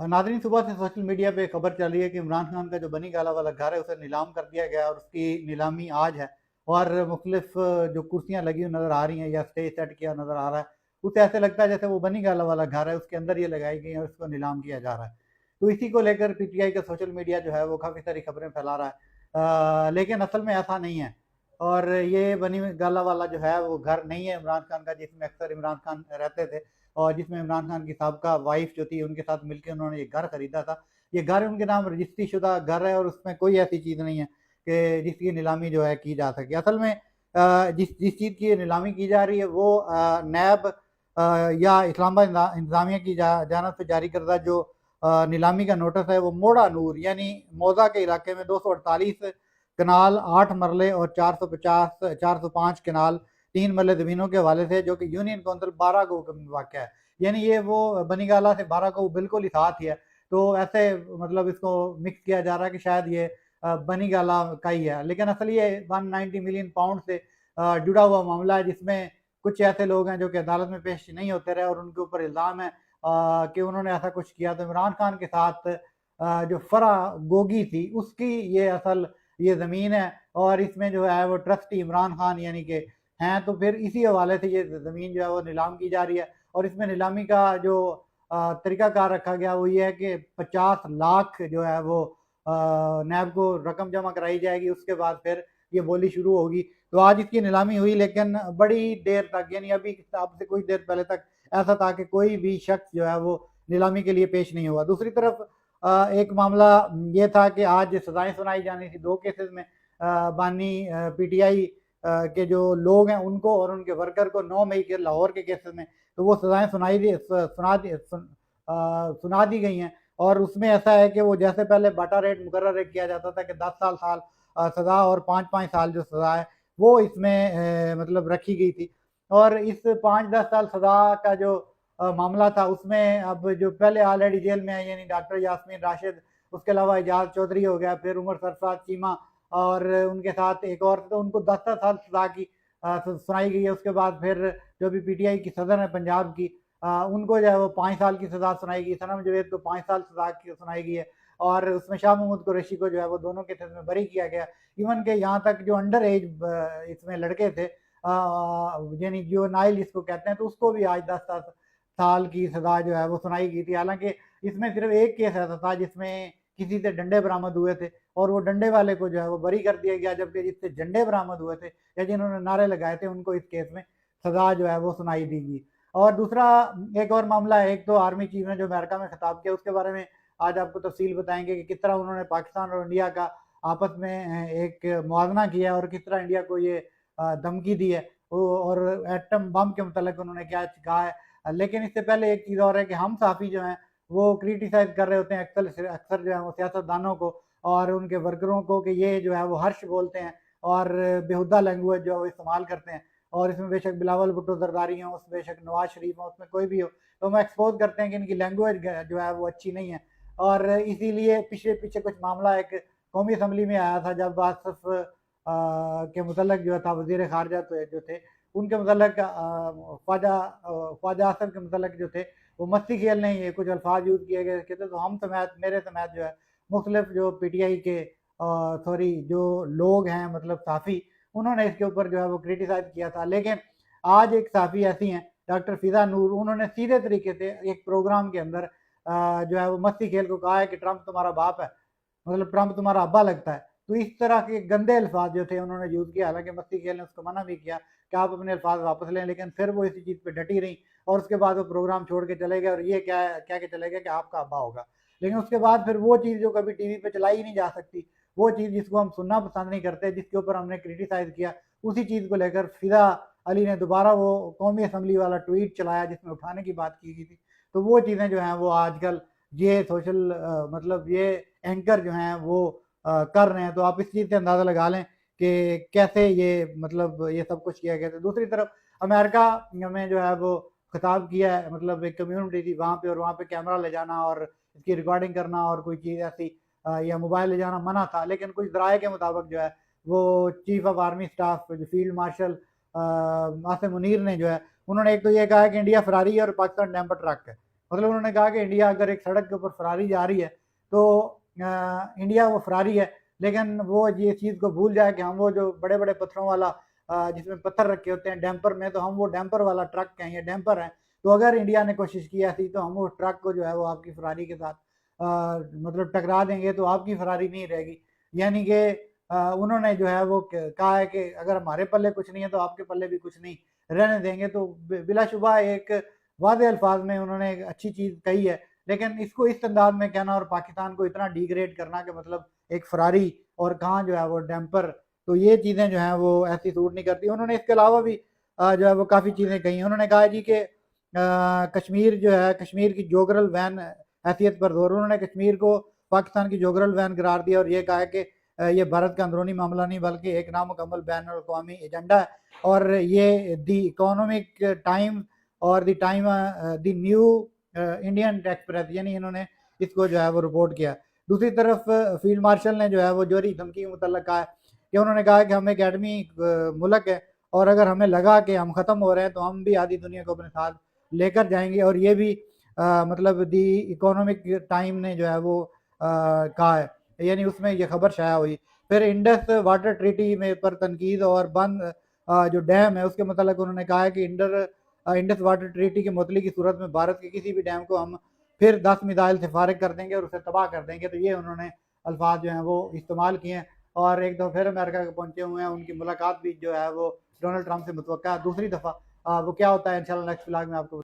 Nadreen, सुबह से social media पे खबर चल रही है कि इमरान खान का जो बनी गाला वाला घर है उसे नीलाम कर दिया गया और उसकी नीलामी आज है। और मुख्तलिफ जो कुर्सियां लगी हुई नज़र आ रही हैं या स्टेज सेट किया नज़र आ रहा है, उसे ऐसे लगता है जैसे वो बनी गाला वाला घर है, उसके अंदर ये लगाई गई है और उसको नीलाम किया जा रहा है। तो इसी को लेकर पीटीआई का सोशल मीडिया जो है वो काफ़ी सारी खबरें फैला रहा है, लेकिन असल में ऐसा नहीं है। और ये बनी गाला वाला जो है वो घर नहीं है इमरान खान का, जिसमें अक्सर इमरान खान रहते थे और जिसमें इमरान खान की साबका वाइफ जो थी उनके साथ मिलकर उन्होंने ये घर खरीदा था। ये घर उनके नाम रजिस्ट्री शुदा घर है और उसमें कोई ऐसी चीज़ नहीं है कि जिसकी नीलामी जो है की जा सके। असल में जिस जिस चीज़ की नीलामी की जा रही है वो नैब या इस्लामाबाद इंतजामिया की जानब से जारी करदा जो नीलामी का नोटिस है वो मोड़ा नूर यानी मौजा के इलाके में 248 कनाल 8 मरले और 405 कनाल 3 मरले ज़मीनों के हवाले से, जो कि यूनियन काउंसिल 12 को वाक़ है। यानी ये वो बनीगाला से 12 को बिल्कुल ही साथ ही है। तो ऐसे मतलब इसको मिक्स किया जा रहा है कि शायद ये बनीगाला का ही है, लेकिन असल ये 190 मिलियन पाउंड से जुड़ा हुआ मामला है, जिसमें कुछ ऐसे लोग हैं जो कि अदालत में पेश नहीं होते रहे और उनके ऊपर इल्ज़ाम है कि उन्होंने ऐसा कुछ किया। तो इमरान खान के साथ जो फरा गोगी थी उसकी ये असल ये ज़मीन है और इसमें जो है वो ट्रस्टी इमरान खान यानी कि हैं। तो फिर इसी हवाले से ये ज़मीन जो है वो नीलाम की जा रही है और इसमें नीलामी का जो तरीक़ाकार रखा गया वो ये है कि 50 लाख जो है वो नैब को रकम जमा कराई जाएगी, उसके बाद फिर ये बोली शुरू होगी। तो आज इसकी नीलामी हुई, लेकिन बड़ी देर तक यानी अभी अब से कुछ देर पहले तक ऐसा था कि कोई भी शख्स जो है वो नीलामी के लिए पेश नहीं हुआ। दूसरी तरफ एक मामला ये था कि आज सज़ाएँ सुनाई जानी थी 2 केसेस में, बानी पीटीआई के जो लोग हैं उनको और उनके वर्कर को 9 मई के लाहौर के केसेस में। तो वो सज़ाएँ सुना दी गई हैं और उसमें ऐसा है कि वो जैसे पहले बाटा रेट मुकर्रर किया जाता था कि 10 साल सज़ा और 5-5 साल जो सज़ा है वो इसमें मतलब रखी गई थी। और इस 5-10 साल सज़ा का जो मामला था उसमें अब जो पहले ऑलरेडी जेल में है यानी डॉक्टर यास्मीन राशिद, उसके अलावा एजाज चौधरी हो गया, फिर उमर सरफराज चीमा और उनके साथ एक और, तो उनको 10-10 साल सज़ा की सुनाई गई है। उसके बाद फिर जो भी पीटीआई की सदर है पंजाब की, उनको जो है वो 5 साल की सज़ा सुनाई गई। सनम जवेद को 5 साल सज़ा की सुनाई गई है और उसमें शाह महमूद कुरैशी को जो है वो दोनों केसेस में बरी किया गया। इवन के यहाँ तक जो अंडर एज इसमें लड़के थे यानी जुवेनाइल जिसको कहते हैं, तो उसको भी आज 10 साल की सज़ा जो है वो सुनाई गई थी। हालाँकि इसमें सिर्फ़ एक केस ऐसा था जिसमें किसी से डंडे बरामद हुए थे और वो डंडे वाले को जो है वो बरी कर दिया गया, जबकि जिससे झंडे बरामद हुए थे या जिन्होंने नारे लगाए थे उनको इस केस में सज़ा जो है वो सुनाई दी गई। और दूसरा एक और मामला है, एक तो आर्मी चीफ ने जो अमेरिका में खिताब किया उसके बारे में आज आपको तफसील बताएंगे कि किस तरह उन्होंने पाकिस्तान और इंडिया का आपस में एक मुआवना किया और किस तरह इंडिया को ये धमकी दी है और एटम बम के मतलब उन्होंने क्या कहा है। लेकिन इससे पहले एक चीज़ और है कि हम साफ़ी जो हैं वो क्रिटिसाइज कर रहे होते हैं अक्सर अक्सर जो है वो सियासतदानों को और उनके वर्करों को कि ये जो है वो हर्ष बोलते हैं और बेहुदा लैंग्वेज जो है वो इस्तेमाल करते हैं। और इसमें बेशक बिलावल भुट्टो जरदारी हो, उस बेशक नवाज शरीफ हो, उसमें कोई भी हो, तो हम एक्सपोज करते हैं कि इनकी लैंग्वेज जो है वो अच्छी नहीं है। और इसीलिए पीछे पीछे कुछ मामला एक कौमी असम्बली में आया था जब आसफ के मुतल्लक जो था वजीर खारजा जो थे उनके मुतल्लक ख्वाजा आसफ के मुतल्लक जो थे वो मस्ती खेलने ये कुछ अल्फाज यूज़ किए गए थे। तो हम समेत मेरे समेत जो है मुख्तलिफ जो पीटीआई के सॉरी जो लोग हैं मतलब साफ़ी, उन्होंने इसके ऊपर जो है वो क्रिटिसाइज किया था। लेकिन आज एक साफ़ी ऐसी हैं डॉक्टर फ़िज़ा नूर, उन्होंने सीधे तरीके से एक प्रोग्राम के अंदर जो है वो मस्ती खेल को कहा है कि ट्रंप तुम्हारा बाप है, मतलब ट्रंप तुम्हारा अब्बा लगता है। तो इस तरह के गंदे अल्फाज जो थे उन्होंने यूज़ किया। हालांकि मस्ती खेल ने उसको मना भी किया कि आप अपने अल्फाज वापस लें, लेकिन फिर वो इसी चीज़ पर डटी रही और उसके बाद वो प्रोग्राम छोड़ के चले गए और ये क्या के चले गए कि आपका अब्बा होगा। लेकिन उसके बाद फिर वो चीज़ जो कभी टीवी पे चलाई ही नहीं जा सकती, वो चीज़ जिसको हम सुनना पसंद नहीं करते, जिसके ऊपर हमने क्रिटिसाइज किया, उसी चीज़ को लेकर फ़िज़ा अली ने दोबारा वो कौमी असम्बली वाला ट्वीट चलाया जिसमें उठाने की बात की गई थी। तो वो चीज़ें जो हैं वो आजकल ये सोशल मतलब ये एंकर जो हैं वो कर रहे हैं। तो आप इस चीज़ से अंदाज़ा लगा लें कि कैसे ये मतलब ये सब कुछ किया गया था। दूसरी तरफ अमेरिका में जो है वो खिताब किया है, मतलब एक कम्युनिटी थी वहाँ पे और वहाँ पे कैमरा ले जाना और इसकी रिकॉर्डिंग करना और कोई चीज़ ऐसी या मोबाइल ले जाना मना था। लेकिन कुछ ज़राए के मुताबिक जो है वो चीफ ऑफ आर्मी स्टाफ जो फील्ड मार्शल आसिम मुनीर ने जो है उन्होंने एक तो ये कहा है कि इंडिया फरारी है और पाकिस्तान डैम्पर ट्रक है। मतलब उन्होंने कहा कि इंडिया अगर एक सड़क के ऊपर फरारी जा रही है तो इंडिया वो फरारी है, लेकिन वो ये चीज़ को भूल जाए कि हम वो जो बड़े बड़े पत्थरों वाला जिसमें पत्थर रखे होते हैं डैम्पर में, तो हम वो डैम्पर वाला ट्रक हैं या डैम्पर हैं। तो अगर इंडिया ने कोशिश की ऐसी तो हम वो ट्रक को जो है वो आपकी फरारी के साथ मतलब टकरा देंगे, तो आपकी फरारी नहीं रहेगी। यानी कि उन्होंने जो है वो कहा है कि अगर हमारे पल्ले कुछ नहीं है तो आपके पल्ले भी कुछ नहीं रहने देंगे। तो बिलाशुबा एक वादे अल्फाज में उन्होंने एक अच्छी चीज़ कही है, लेकिन इसको इस अंदाज में कहना और पाकिस्तान को इतना डिग्रेड करना कि मतलब एक फरारी और कहाँ जो है वो डैम्पर, तो ये चीज़ें जो हैं वो ऐसी सूट नहीं करती। उन्होंने इसके अलावा भी जो है वो काफ़ी चीज़ें कही हैं। उन्होंने कहा जी कि कश्मीर जो है कश्मीर की जोग्रल वैन हैसियत पर जोर, उन्होंने कश्मीर को पाकिस्तान की जोग्रल वैन करार दिया और ये कहा है कि ये भारत का अंदरूनी मामला नहीं बल्कि एक नामुकम्मल बैन अवी एजेंडा है, और ये दी इकोनॉमिक टाइम और the Time the New Indian Express, यानी इन्होंने इसको जो है वो रिपोर्ट किया। दूसरी तरफ फील्ड मार्शल ने जो है वो जोहरी धमकी के मुतल्लिक़ कहा है कि उन्होंने कहा कि हम एक एडमी मुल्क है और अगर हमें लगा कि हम ख़त्म हो रहे हैं तो हम भी आधी दुनिया को अपने साथ लेकर जाएंगे, और ये भी मतलब दी इकोनॉमिक टाइम ने जो है वो कहा है, यानी उसमें ये खबर शाया हुई। फिर इंडस वाटर ट्रीटी में पर तनकीद और बंद जो डैम है उसके मतलब उन्होंने कहा है कि इंडस वाटर ट्रीटी के मुतली की सूरत में भारत के किसी भी डैम को हम फिर 10 मिसाइल से फारिग कर देंगे और उसे तबाह कर देंगे। तो ये उन्होंने अल्फाज जो हैं वो इस्तेमाल किए हैं, और एक दफ़ा फिर अमेरिका के पहुंचे हुए हैं। उनकी मुलाकात भी जो है वो डोनाल्ड ट्रंप से मुतवक्का है दूसरी दफ़ा। वो क्या होता है इंशाल्लाह नेक्स्ट व्लॉग में आपको